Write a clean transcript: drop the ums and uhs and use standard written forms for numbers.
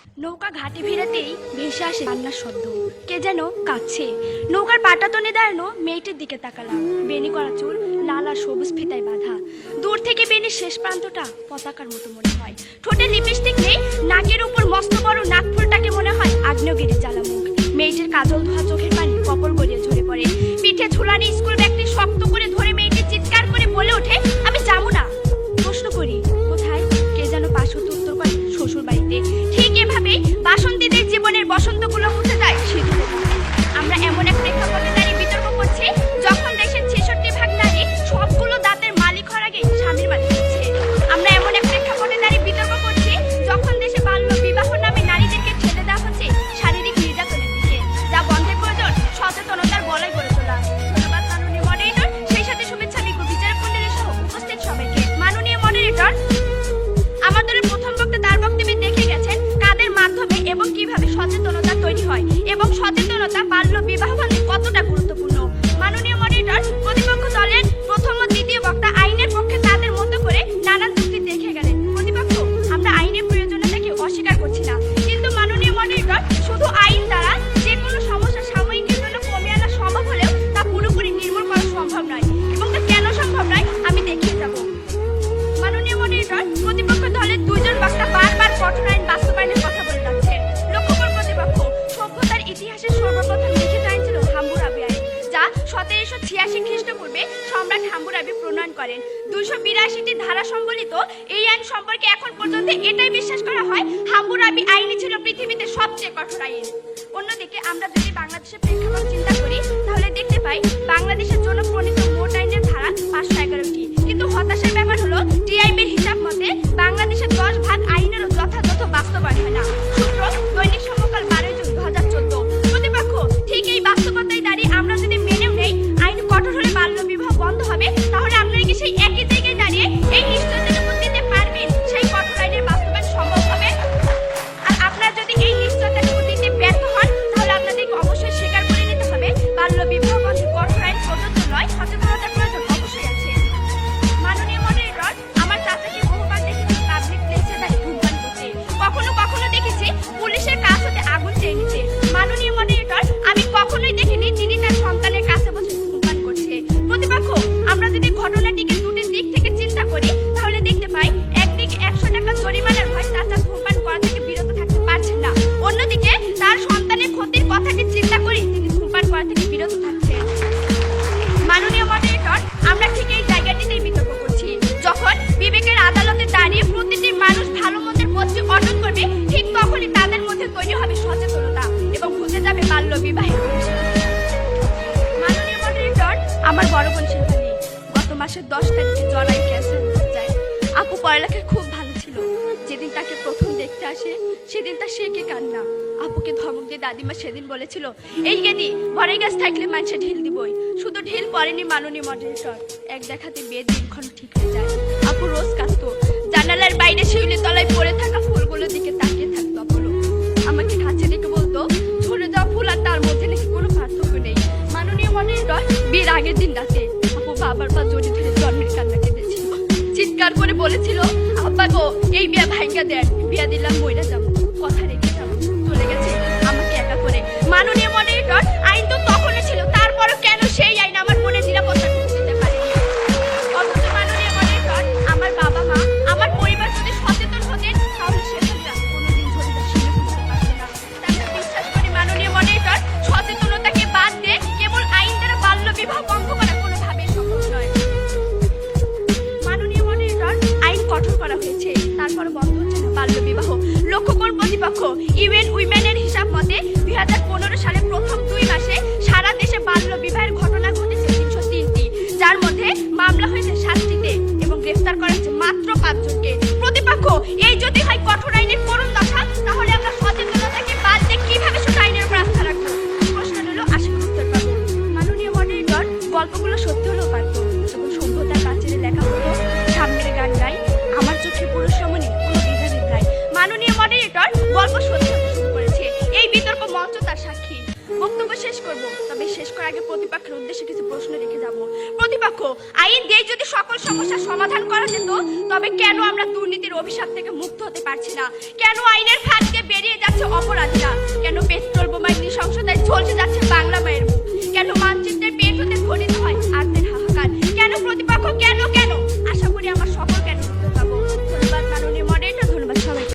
নৌকা ঘাটে ভিড়াতেই ভেসে আসে কান্নার শব্দ। কে যেন কাঁদছে। নৌকার পাটাতনে দাঁড়ানো মেয়েটির দিকে তাকালাম। বেনি করা চুল লাল আর সবুজ ফিতায় বাঁধা। দূর থেকে বেনির শেষ প্রান্তটা পতাকার মতো মনে হয়। ঠোঁটে লিপস্টিক নেই, নাকের উপর মস্ত বড় নাকফুলটাকে মনে হয় আগ্নেয়গিরি জ্বালামুখ। মেয়েটির কাজল ধোয়া চোখের পানি কপল গড়িয়ে ঝরে পড়ে। পিঠে ঝুলানি স্কুল ব্যাগটি শক্ত করে ধরে মেয়েটি চিৎকার করে বলে ওঠে, আমি যাবো না। প্রশ্ন করি, কোথায়? কে যেন পাশে উত্তর করে, শ্বশুর বাড়িতে। ঠিক এভাবে বাসন্তীদের জীবনের বসন্তগুলো মুছে যায় সিঁদুরে। আমরা এমন এক প্রেক্ষাপটে দাঁড়িয়ে বিতর্ক করছি যখন দেশের ৬৬% নারী সবগুলো দাঁতের মালিক হওয়ার আগে স্বামীর মালিক হচ্ছে। আমরা এমন এক প্রেক্ষাপটে দাঁড়িয়ে বিতর্ক করছি যখন দেশে বাল্য বিবাহ নামে নারীদেরকে ঠেলে দেওয়া হচ্ছে শারীরিক নির্যাতনের দিকে, যা বন্ধের প্রয়োজন সচেতনতার বলাই গড়ে তোলা। ধন্যবাদ মাননীয় মডারেটর, সেই সাথে শুভেচ্ছা বিজ্ঞ বিচারক মণ্ডলী সহ উপস্থিত সবাইকে। মাননীয় মডারেটর, আমার দলের প্রথম বক্তা তার বক্তব্যে দেখে গেছেন কাদের মাধ্যমে এবং কিভাবে সচেতনতা তৈরি হয় এবং সচেতনতা বাল্য বিবাহ বন্ধে কতটা গুরুত্বপূর্ণ। মাননীয় মডারেটর, প্রতিপক্ষ দলের প্রথম ও দ্বিতীয় বক্তা আইনের পক্ষে তাদের মতো করে নানান যুক্তি দেখে গেলেন। প্রতিপক্ষ, আমরা আইনের প্রয়োজনীয়তাকে অস্বীকার করছি না, কিন্তু মাননীয় মডারেটর, শুধু আইন দ্বারা যে কোনো সমস্যা সাময়িকের জন্য কমিয়ে আনা সম্ভব হলেও তা পুরোপুরি নির্মূল করা সম্ভব নয়, এবং তা কেন সম্ভব নয় আমি দেখিয়ে যাব। মাননীয় মডারেটর, প্রতিপক্ষ দলের দুইজন বক্তা বারবার কঠোর আইন বাস্তবায়নের কথা বলে যাচ্ছেন। লক্ষ্য করুন প্রতিপক্ষ, সভ্যতার ইতিহাসের সর্বপ্রথম লিখিত আইন ছিল হাম্বুরাবি আইন, যা ১৭৮৬ খ্রিস্টপূর্বে সম্রাট হাম্বুরাবি প্রণয়ন করেন। ২৮২টি ধারা সম্বলিত এই আইন সম্পর্কে এখন পর্যন্ত এটাই বিশ্বাস করা হয় হাম্বুরাবি আইনই ছিল পৃথিবীতে সবচেয়ে কঠোর আইন। অন্যদিকে আমরা যদি বাংলাদেশের প্রেক্ষাপট চিন্তা করি তাহলে দেখতে পাই বাংলাদেশের জন্য প্রণীত মোট আইনের ধারা ৫১১টি, কিন্তু হতাশার ব্যাপার হলো টিআইবির হিসাব মতে বাংলাদেশের ১০ ভাগ আইনেরও যথাযথ বাস্তবায়ন হয় না। সূত্র দৈনিক সমকাল ১২/জুন ২০১৪। প্রতিপক্ষ, ঠিক এই বাস্তবতায় দাঁড়িয়ে আমরা যদি মেনেও নেই আইন কঠোর হলে বাল্য বিবাহ বন্ধ হবে, তাহলে আপনারা কি সেই একই জায়গায় দাঁড়িয়ে এই নিশ্চয়তার উপর দিতে পারবেন সেই কঠোর আইনের বাস্তবায়ন সম্ভব হবে? আর আপনারা যদি এই নিশ্চয়তার উপর দিতে ব্যর্থ হন তাহলে আপনাদেরকে অবশ্যই স্বীকার করে নিতে হবে বাল্য বিবাহ বন্ধে কঠোর আইন প্রযোজ্য নয়, সচেতনতার প্রয়োজন অবশ্যই আছে। মাননীয় মডারেটর, আমার চাচাকে বহুবার দেখেছি পাবলিক প্লেসে দাঁড়িয়ে ধূমপান করতে, কখনো কখনো দেখেছি পুলিশের কাছ হতে আগুন চেয়ে নিতে। মাননীয় মডারেটর, আমি কখনোই দেখিনি যিনি তার সন্তানের কাছে বসে ধূমপান করছে। প্রতিপক্ষ, আমরা যদি ঘটনাটিকে দুটি দিক থেকে চিন্তা করি তাহলে দেখতে পাই একদিকে ১০০ টাকা জরিমানার ভয় চাচা ধূমপান করা থেকে বিরত থাকতে পারছেন না, অন্যদিকে তার সন্তানের ক্ষতির কথাটি চিন্তা করি তিনি ধূমপান করা থেকে বিরত থাকছেন। মাননীয় মডারেটর, আমরা ঠিক এই জায়গাটিতেই বিতর্ক করছি যখন বিবেকের আদালতে দাঁড়িয়ে প্রতিটি মানুষ ভালো মন্দের পথটি অর্জন করবে, ঠিক তখনই তাদের মধ্যে তৈরি হবে সচেতনতা এবং ঘুচে যাবে বাল্য বিবাহের অভিশাপ। মাননীয় মডারেটর, আমার বড় বোন শেফালি গত মাসের ১০ তারিখে জরায়ু ক্যান্সার হয়ে যায়। আপু পড়ালেখায় খুব ভালো ছিল। যেদিন তাকে প্রথম দেখতে আসে সেদিন তার শেখে কান্না। আপুকে ধমক দিয়ে দাদিমা সেদিন বলেছিল, এই গেদি ভরে গাছ থাকলে মানুষে ঢিল দিবই। শুধু ঢিল পড়েনি মাননীয় মডারেটর, এক দেখাতে বিয়ের দিনক্ষণ ঠিক হয়ে যায়। আপু রোজ কাঁদতো, জানালার বাইরে শিউলি তলায় পড়ে থাকা ফুলগুলোর দিকে তাকিয়ে থাকতো। আপলো আমাকে কাছে ডেকে বলতো, ঝরে যাওয়া ফুল আর তার মধ্যে নাকি কোনো পার্থক্য নেই। মাননীয় মডারেটর, বিয়ের আগের দিন রাতে আপু বাবার পা জড়িয়ে ধরে জন্মের কান্না কেঁদেছিল, চিৎকার করে বলেছিল, আব্বা গো এই বিয়া ভাইঙ্গা দেন, বিয়া দিলাম মইরা যাবো, কথা রেখে যাবো, চলে গেছে আমাকে একা করে। মাননীয় মডারেটর, আইন তো তখনই ছিল, তারপরও কেন সেই আইন আমার বোনের নিরাপত্তা দিতে পারেনি? অথচ মাননীয় মডারেটর, আমার বাবা মা আমার পরিবার যদি সচেতন হতেন তাহলে সেখানটা কোনোদিন ঝরিদা শুনে ফেলতে পারত না। তাই আমি বিশ্বাস করি মাননীয় মডারেটর, সচেতনতাকে বাদ দিয়ে কেবল আইন দ্বারা বাল্য বিবাহ বন্ধ করা কোনোভাবেই সম্ভব নয়। মাননীয় মডারেটর, আইন কঠোর করা হয়েছে, তারপর বন্ধ হচ্ছে না বাল্য বিবাহ। লক্ষ্য করুন প্রতিপক্ষ, ইউএন উইমেনের হিসাব মতে ২০১৫ সালে প্রথম ২ মাসে সারা দেশে বাল্য বিবাহের ঘটনা ঘটেছে ৩০৩টি, যার মধ্যে মামলা হয়েছে ৭টিতে এবং গ্রেফতার করা হয়েছে মাত্র ৫ জনকে। প্রতিপক্ষ, এই যদি হয় কঠোর আইনের করুণ দশা, তাহলে আমরা সচেতনতাকে বাদ দিয়ে কিভাবে শুধু আইনের উপর আস্থা রাখবো? প্রশ্ন হলো, আশা করি উত্তর পাবো। মাননীয় মডারেটর, গল্পগুলো সত্যি হলেও পারতো যখন সভ্যতার কাছে লেখা হতো সামনের গান গাই, আমার চোখে পুরুষ সমনে কোনো বিধানের নাই। মাননীয় মডারেটর, গল্প সত্যি হতে শুরু করেছে, এই বিতর্ক মঞ্চ তার সাক্ষী। বক্তব্য শেষ করব, তবে শেষ করার আগে প্রতিপক্ষের উদ্দেশ্যে কিছু প্রশ্ন রেখে যাব। প্রতিপক্ষ, আইন দিয়ে যদি সকল সমস্যার সমাধান করা যেত তবে কেন আমরা দুর্নীতির অভিশাপ থেকে মুক্ত হতে পারছি না? কেন আইনের ফাঁদ দিয়ে বেরিয়ে